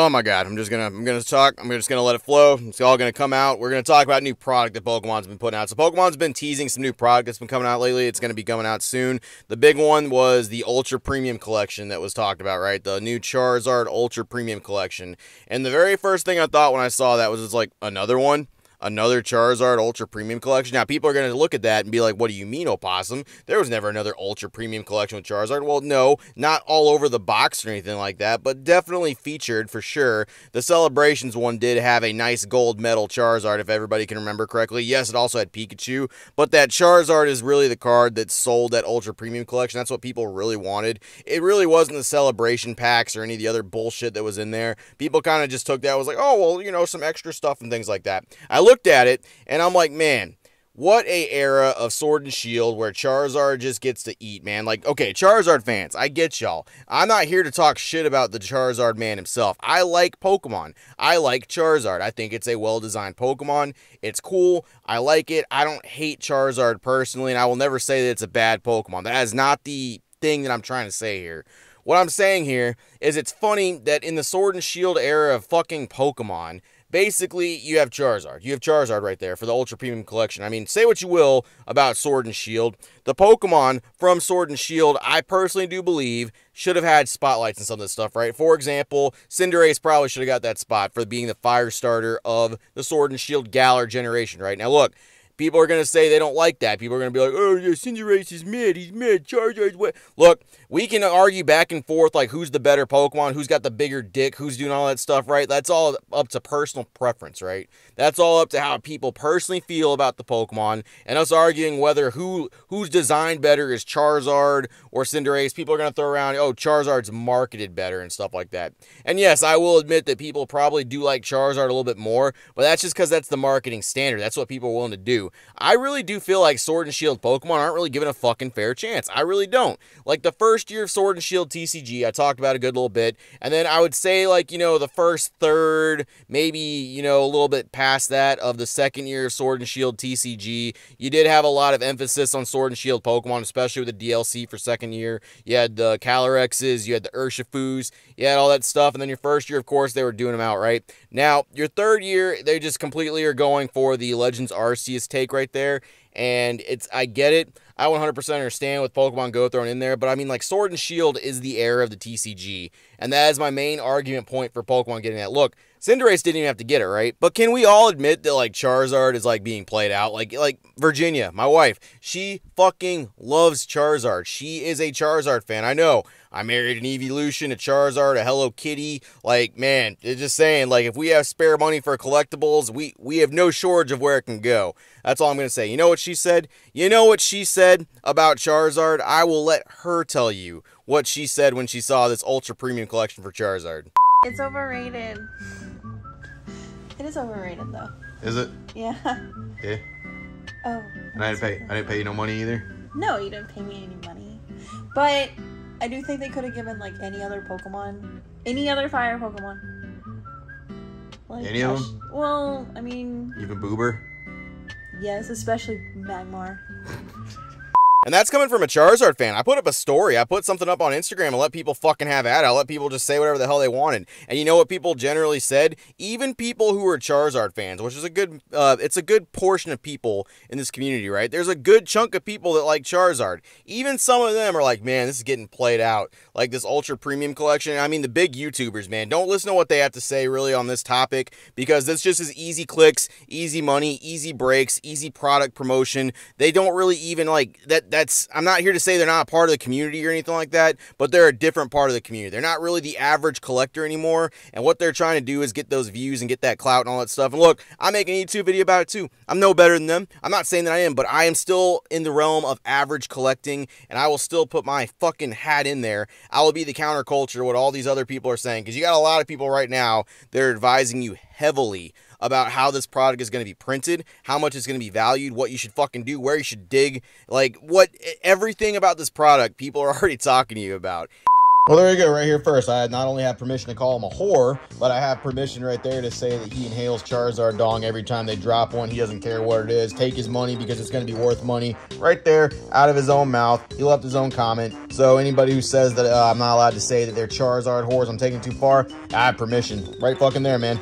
Oh my god, I'm just gonna let it flow. It's all gonna come out. We're gonna talk about a new product that Pokemon's been putting out. So Pokemon's been teasing some new product that's been coming out lately. It's gonna be coming out soon. The big one was the Ultra Premium Collection that was talked about, right? The new Charizard Ultra Premium Collection. And the very first thing I thought when I saw that was it's like another one. Another Charizard Ultra Premium Collection. Now, people are going to look at that and be like, what do you mean, Opossum? There was never another Ultra Premium Collection with Charizard. Well, no, not all over the box or anything like that, but definitely featured for sure. The Celebrations one did have a nice gold medal Charizard, if everybody can remember correctly. Yes, it also had Pikachu, but that Charizard is really the card that sold that Ultra Premium Collection. That's what people really wanted. It really wasn't the Celebration packs or any of the other bullshit that was in there. People kind of just took that, was like, oh, well, you know, some extra stuff and things like that. I looked at it and I'm like, man, what a era of Sword and Shield where Charizard just gets to eat, man. Like, okay, Charizard fans, I get y'all. I'm not here to talk shit about the Charizard man himself. I like Pokemon. I like Charizard. I think it's a well-designed Pokemon. It's cool. I like it. I don't hate Charizard personally, and I will never say that it's a bad Pokemon. That is not the thing that I'm trying to say here. What I'm saying here is it's funny that in the Sword and Shield era of fucking Pokemon, basically, you have Charizard. You have Charizard right there for the Ultra Premium Collection. I mean, say what you will about Sword and Shield. The Pokemon from Sword and Shield, I personally do believe, should have had spotlights and some of this stuff, right? For example, Cinderace probably should have got that spot for being the fire starter of the Sword and Shield Galar generation, right? Now, look. People are going to say they don't like that. People are going to be like, oh, yeah, Cinderace is mid. He's mid. Charizard's wet. Look, we can argue back and forth like who's the better Pokemon, who's got the bigger dick, who's doing all that stuff, right? That's all up to personal preference, right? That's all up to how people personally feel about the Pokemon, and us arguing whether who's designed better is Charizard or Cinderace. People are going to throw around, oh, Charizard's marketed better and stuff like that. And yes, I will admit that people probably do like Charizard a little bit more, but that's just because that's the marketing standard. That's what people are willing to do. I really do feel like Sword and Shield Pokemon aren't really given a fucking fair chance. I really don't. Like the first year of Sword and Shield TCG, I talked about a good little bit, and then I would say like, you know, the first third, maybe, you know, a little bit past that of the second year of Sword and Shield TCG, you did have a lot of emphasis on Sword and Shield Pokemon, especially with the DLC for second year. You had the Calorexes, you had the Urshifus, you had all that stuff, and then your first year, of course, they were doing them outright. Now, your third year, they just completely are going for the Legends Arceus take right there, and I get it. I 100% understand with Pokemon Go thrown in there, but I mean, like, Sword and Shield is the era of the TCG, and that is my main argument point for Pokemon getting that. Look, Cinderace didn't even have to get it, right? But can we all admit that, like, Charizard is, like, being played out? Like Virginia, my wife, she fucking loves Charizard. She is a Charizard fan. I know. I married an Evolution, a Charizard, a Hello Kitty. Like, man, it's just saying, like, if we have spare money for collectibles, we have no shortage of where it can go. That's all I'm going to say. You know what she said? You know what she said about Charizard? I will let her tell you what she said when she saw this Ultra Premium Collection for Charizard. It's overrated. It is overrated, though. Is it? Yeah. Yeah. Oh. And I didn't pay you no money either? No, you didn't pay me any money. But I do think they could have given, like, any other Pokemon, any other fire Pokemon. Like, any of them? Well, I mean... Even Boober? Yes, especially Magmar. And that's coming from a Charizard fan. I put up a story. I put something up on Instagram and let people fucking have at it. I let people just say whatever the hell they wanted. And you know what people generally said? Even people who are Charizard fans, which is a good, it's a good portion of people in this community, right? There's a good chunk of people that like Charizard. Even some of them are like, man, this is getting played out. Like this Ultra Premium Collection. I mean, the big YouTubers, man, don't listen to what they have to say really on this topic, because this just is easy clicks, easy money, easy breaks, easy product promotion. They don't really even like that. I'm not here to say they're not a part of the community or anything like that, but they're a different part of the community. They're not really the average collector anymore, and what they're trying to do is get those views and get that clout and all that stuff. And look, I'm making a YouTube video about it too. I'm no better than them. I'm not saying that I am, but I am still in the realm of average collecting, and I will still put my fucking hat in there. I will be the counterculture to what all these other people are saying, because you got a lot of people right now that are advising you heavily about how this product is going to be printed, how much it's going to be valued, what you should fucking do, where you should dig, like everything about this product people are already talking to you about. Well, there you go, right here first. I not only have permission to call him a whore, but I have permission right there to say that he inhales Charizard dong every time they drop one. He doesn't care what it is. Take his money because it's going to be worth money. Right there, out of his own mouth. He left his own comment. So anybody who says that I'm not allowed to say that they're Charizard whores, I'm taking too far, I have permission. Right fucking there, man.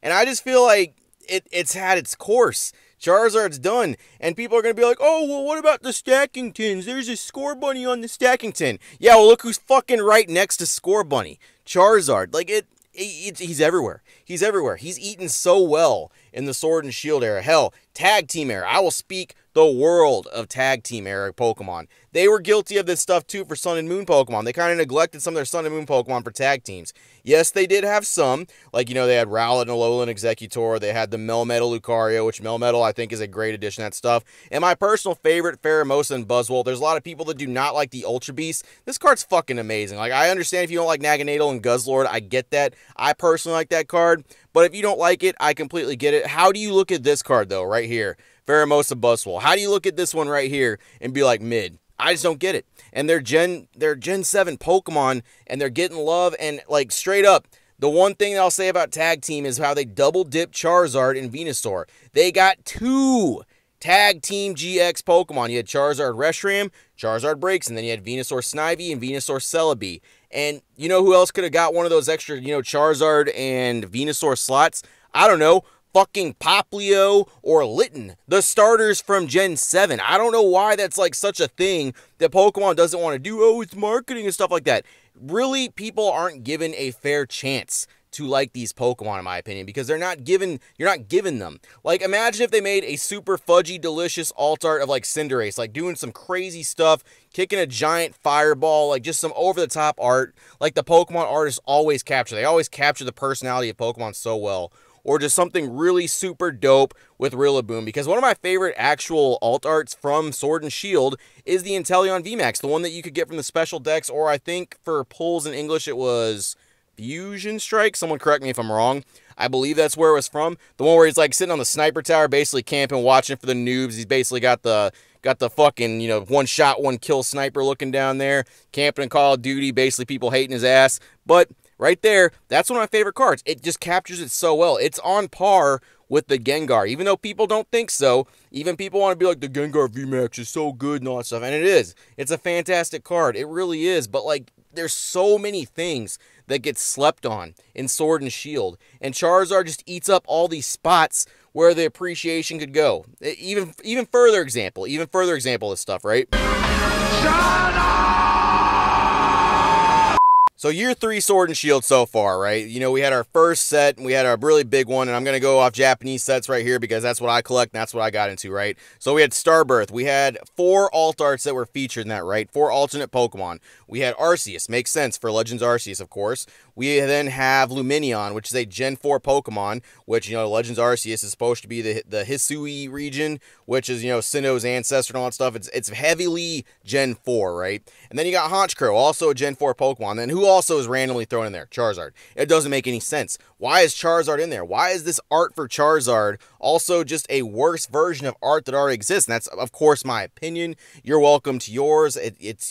And I just feel like it's had its course. Charizard's done, and people are going to be like, oh, well, what about the stacking tins? There's a Scorbunny on the stacking tin. Yeah, well, look who's fucking right next to Scorbunny. Charizard. Like, he's everywhere. He's everywhere. He's eaten so well in the Sword and Shield era. Hell, Tag Team era. I will speak the world of Tag Team era Pokemon. They were guilty of this stuff too for Sun and Moon Pokemon. They kind of neglected some of their Sun and Moon Pokemon for tag teams. Yes, they did have some. Like, you know, they had Rowlet and Alolan Exeggutor. They had the Melmetal Lucario, which Melmetal I think is a great addition to that stuff. And my personal favorite, Pheromosa and Buzzwole. There's a lot of people that do not like the Ultra Beast. This card's fucking amazing. Like, I understand if you don't like Naganadel and Guzzlord. I get that. I personally like that card. But if you don't like it, I completely get it. How do you look at this card, though, right here? Pheromosa Buzzwole. How do you look at this one right here and be like, mid? I just don't get it. And they're Gen 7 Pokemon, and they're getting love, and, like, straight up, the one thing that I'll say about Tag Team is how they double-dipped Charizard and Venusaur. They got 2 Tag Team GX Pokemon. You had Charizard Reshiram, Charizard Breaks, and then you had Venusaur Snivy and Venusaur Celebi. And you know who else could have got one of those extra, you know, Charizard and Venusaur slots? I don't know. Fucking Poplio or Litten, the starters from Gen 7. I don't know why that's like such a thing that Pokemon doesn't want to do. Oh, it's marketing and stuff like that. Really, people aren't given a fair chance to like these Pokemon, in my opinion, because you're not giving them. Like, imagine if they made a super fudgy, delicious alt art of like Cinderace, like doing some crazy stuff, kicking a giant fireball, like just some over-the-top art, like the Pokemon artists always capture. They always capture the personality of Pokemon so well. Or just something really super dope with Rillaboom. Because one of my favorite actual alt arts from Sword and Shield is the Inteleon VMAX. The one that you could get from the special decks. Or I think for pulls in English it was Fusion Strike. Someone correct me if I'm wrong. I believe that's where it was from. The one where he's like sitting on the sniper tower basically camping, watching for the noobs. He's basically got the fucking, you know, one shot, one kill sniper looking down there. Camping in Call of Duty. Basically people hating his ass. But right there, that's one of my favorite cards. It just captures it so well. It's on par with the Gengar, even though people don't think so. Even people want to be like, the Gengar VMAX is so good and all that stuff, and it is. It's a fantastic card. It really is, but like, there's so many things that get slept on in Sword and Shield, and Charizard just eats up all these spots where the appreciation could go. Even further example of this stuff, right? Shut up! So year 3 Sword and Shield so far, right? You know, we had our first set, and we had a really big one, and I'm going to go off Japanese sets right here because that's what I collect, and that's what I got into, right? So we had Starbirth. We had 4 alt arts that were featured in that, right? 4 alternate Pokemon. We had Arceus. Makes sense for Legends Arceus, of course. We then have Lumineon, which is a Gen 4 Pokemon, which, you know, Legends Arceus is supposed to be the Hisui region, which is, you know, Sinnoh's ancestor and all that stuff. It's heavily Gen 4, right? And then you got Honchkrow, also a Gen 4 Pokemon. Then who also is randomly thrown in there? Charizard. It doesn't make any sense. Why is Charizard in there? Why is this art for Charizard also just a worse version of art that already exists? And that's, of course, my opinion. You're welcome to yours.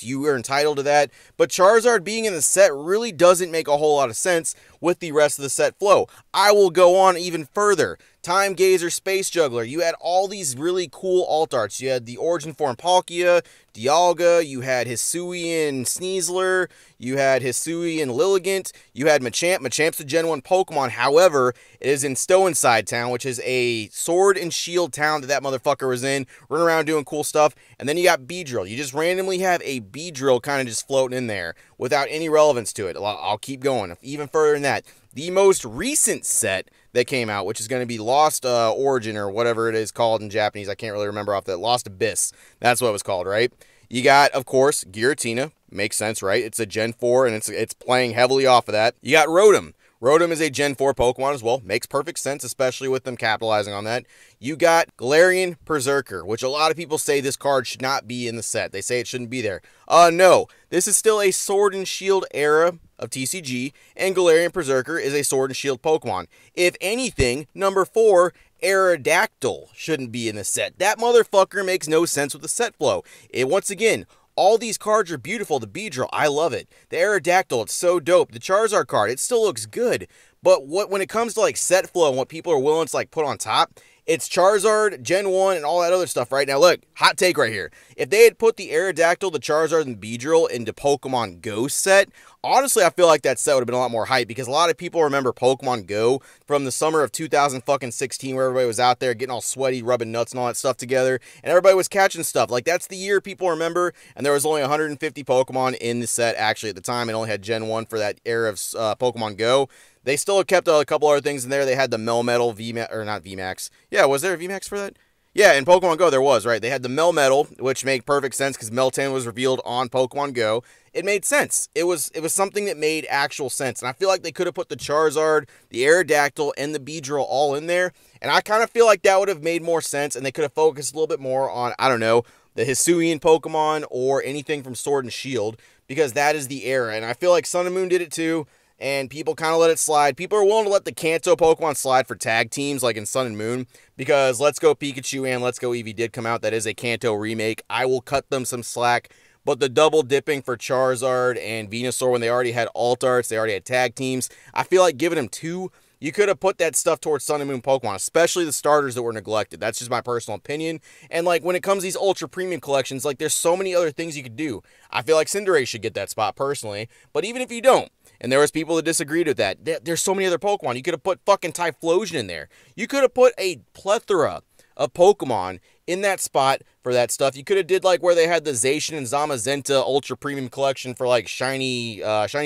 You are entitled to that. But Charizard being in the set really doesn't make a whole lot of sense with the rest of the set flow. I will go on even further. Time Gazer, Space Juggler. You had all these really cool alt arts. You had the Origin Form Palkia, Dialga, you had Hisui and Sneasler, you had Hisui and Lilligant, you had Machamp. Machamp's a Gen 1 Pokemon, however, it is in Stow-N-Side Town, which is a Sword and Shield town that motherfucker was in, running around doing cool stuff. And then you got Beedrill. You just randomly have a Beedrill kind of just floating in there without any relevance to it. I'll keep going. Even further than that, the most recent set that came out, which is going to be Lost Origin or whatever it is called in Japanese. I can't really remember off that. Lost Abyss. That's what it was called, right? You got, of course, Giratina. Makes sense, right? It's a Gen 4, and it's playing heavily off of that. You got Rotom. Rotom is a Gen 4 Pokemon as well. Makes perfect sense, especially with them capitalizing on that. You got Galarian Berserker, which a lot of people say this card should not be in the set. They say it shouldn't be there. No. This is still a Sword and Shield era of TCG, and Galarian Berserker is a Sword and Shield Pokemon. If anything, number 4, Aerodactyl shouldn't be in the set. That motherfucker makes no sense with the set flow. Once again, All these cards are beautiful. The Beedrill, I love it. The Aerodactyl, it's so dope. The Charizard card, it still looks good. But when it comes to like set flow and what people are willing to like put on top, it's Charizard, Gen 1, and all that other stuff right now. Look, hot take right here. If they had put the Aerodactyl, the Charizard, and the Beedrill into Pokemon Go set, honestly, I feel like that set would have been a lot more hype because a lot of people remember Pokemon Go from the summer of 2016 where everybody was out there getting all sweaty, rubbing nuts and all that stuff together, and everybody was catching stuff. Like, that's the year people remember, and there was only 150 Pokemon in the set actually at the time. It only had Gen 1 for that era of Pokemon Go. They still kept a couple other things in there. They had the Melmetal VMAX, or not VMAX. Yeah, was there a VMAX for that? Yeah, in Pokemon Go there was, right? They had the Melmetal, which made perfect sense because Meltan was revealed on Pokemon Go. It made sense. It was something that made actual sense. And I feel like they could have put the Charizard, the Aerodactyl, and the Beedrill all in there. And I kind of feel like that would have made more sense, and they could have focused a little bit more on, I don't know, the Hisuian Pokemon or anything from Sword and Shield, because that is the era. And I feel like Sun and Moon did it too. And people kind of let it slide. People are willing to let the Kanto Pokemon slide for tag teams like in Sun and Moon because Let's Go Pikachu and Let's Go Eevee did come out. That is a Kanto remake. I will cut them some slack. But the double dipping for Charizard and Venusaur when they already had Alt-Arts, they already had tag teams, I feel like giving them two, you could have put that stuff towards Sun and Moon Pokemon, especially the starters that were neglected. That's just my personal opinion. And like when it comes to these ultra premium collections, like there's so many other things you could do. I feel like Cinderace should get that spot personally. But even if you don't, and there was people that disagreed with that, there's so many other Pokemon. You could have put fucking Typhlosion in there. You could have put a plethora of Pokemon in that spot for that stuff. You could have did like where they had the Zacian and Zamazenta Ultra Premium Collection for like Shiny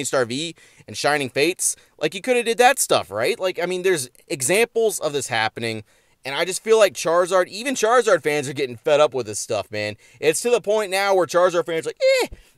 Star V and Shining Fates. Like you could have did that stuff, right? Like, I mean, there's examples of this happening. And I just feel like Charizard, even Charizard fans are getting fed up with this stuff, man. It's to the point now where Charizard fans are like,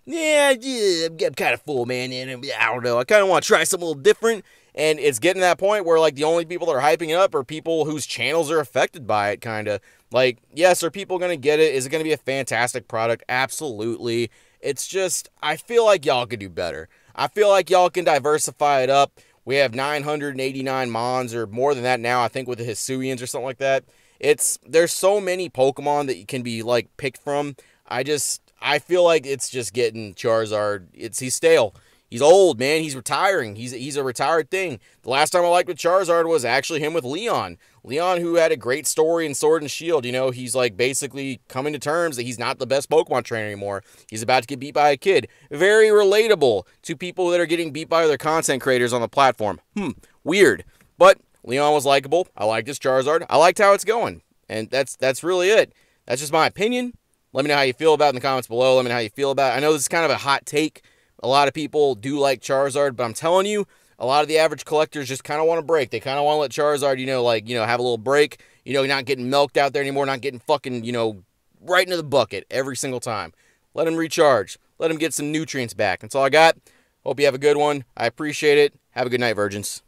yeah, I'm kind of full, man. And I don't know. I kind of want to try something a little different. And it's getting to that point where, like, the only people that are hyping it up are people whose channels are affected by it, kind of. Like, yes, are people going to get it? Is it going to be a fantastic product? Absolutely. It's just, I feel like y'all could do better. I feel like y'all can diversify it up. We have 989 Mons, or more than that now, I think, with the Hisuians or something like that. There's so many Pokemon that you can be, like, picked from. I feel like it's just getting Charizard. He's stale. He's old, man. He's retiring. He's a retired thing. The last time I liked with Charizard was actually him with Leon. Leon, who had a great story in Sword and Shield. You know, he's like basically coming to terms that he's not the best Pokemon trainer anymore. He's about to get beat by a kid. Very relatable to people that are getting beat by other content creators on the platform. Weird. But Leon was likable. I liked his Charizard. I liked how it's going. And that's really it. That's just my opinion. Let me know how you feel about it in the comments below. Let me know how you feel about it. I know this is kind of a hot take. A lot of people do like Charizard, but I'm telling you, a lot of the average collectors just kind of want to break. They kind of want to let Charizard, have a little break. Not getting milked out there anymore, not getting fucking, right into the bucket every single time. Let him recharge. Let him get some nutrients back. That's all I got. Hope you have a good one. I appreciate it. Have a good night, virgins.